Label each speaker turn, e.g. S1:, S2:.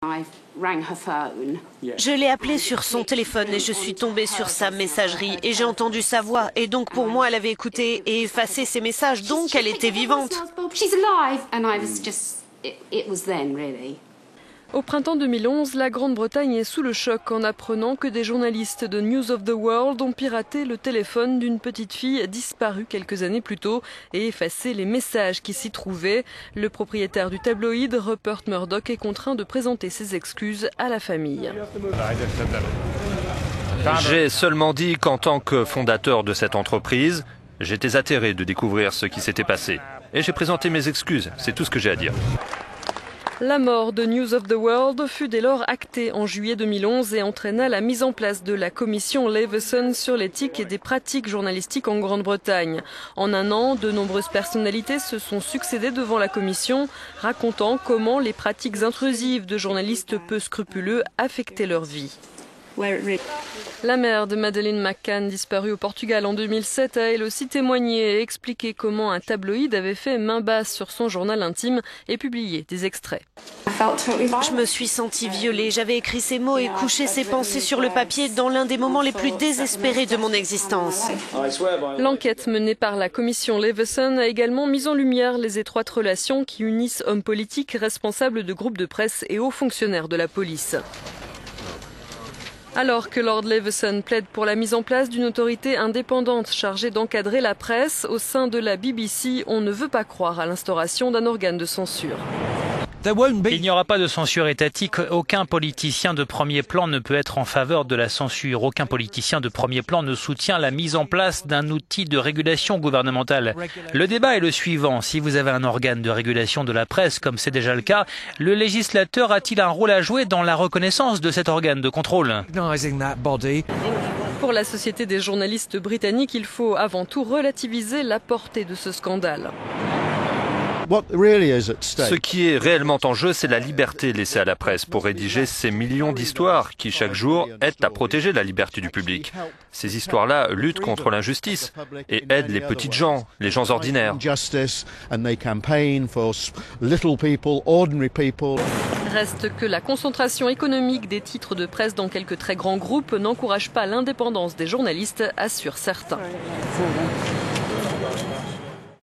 S1: Je l'ai appelée sur son téléphone et je suis tombée sur sa messagerie et j'ai entendu sa voix. Et donc pour moi, elle avait écouté et effacé ses messages, donc elle était vivante.
S2: Au printemps 2011, la Grande-Bretagne est sous le choc en apprenant que des journalistes de News of the World ont piraté le téléphone d'une petite fille disparue quelques années plus tôt et effacé les messages qui s'y trouvaient. Le propriétaire du tabloïd, Rupert Murdoch, est contraint de présenter ses excuses à la famille.
S3: J'ai seulement dit qu'en tant que fondateur de cette entreprise, j'étais atterré de découvrir ce qui s'était passé. Et j'ai présenté mes excuses, c'est tout ce que j'ai à dire.
S2: La mort de News of the World fut dès lors actée en juillet 2011 et entraîna la mise en place de la commission Leveson sur l'éthique et des pratiques journalistiques en Grande-Bretagne. En un an, de nombreuses personnalités se sont succédées devant la commission, racontant comment les pratiques intrusives de journalistes peu scrupuleux affectaient leur vie. La mère de Madeleine McCann, disparue au Portugal en 2007, a elle aussi témoigné et expliqué comment un tabloïd avait fait main basse sur son journal intime et publié des extraits.
S1: Je me suis sentie violée, j'avais écrit ces mots et couché ces pensées sur le papier dans l'un des moments les plus désespérés de mon existence.
S2: L'enquête menée par la commission Leveson a également mis en lumière les étroites relations qui unissent hommes politiques, responsables de groupes de presse et hauts fonctionnaires de la police. Alors que Lord Leveson plaide pour la mise en place d'une autorité indépendante chargée d'encadrer la presse, au sein de la BBC, on ne veut pas croire à l'instauration d'un organe de censure.
S4: Il n'y aura pas de censure étatique. Aucun politicien de premier plan ne peut être en faveur de la censure. Aucun politicien de premier plan ne soutient la mise en place d'un outil de régulation gouvernementale. Le débat est le suivant. Si vous avez un organe de régulation de la presse, comme c'est déjà le cas, le législateur a-t-il un rôle à jouer dans la reconnaissance de cet organe de contrôle ?
S2: Pour la Société des journalistes britanniques, il faut avant tout relativiser la portée de ce scandale.
S3: Ce qui est réellement en jeu, c'est la liberté laissée à la presse pour rédiger ces millions d'histoires qui, chaque jour, aident à protéger la liberté du public. Ces histoires-là luttent contre l'injustice et aident les petites gens, les gens ordinaires.
S2: Reste que la concentration économique des titres de presse dans quelques très grands groupes n'encourage pas l'indépendance des journalistes, assurent certains.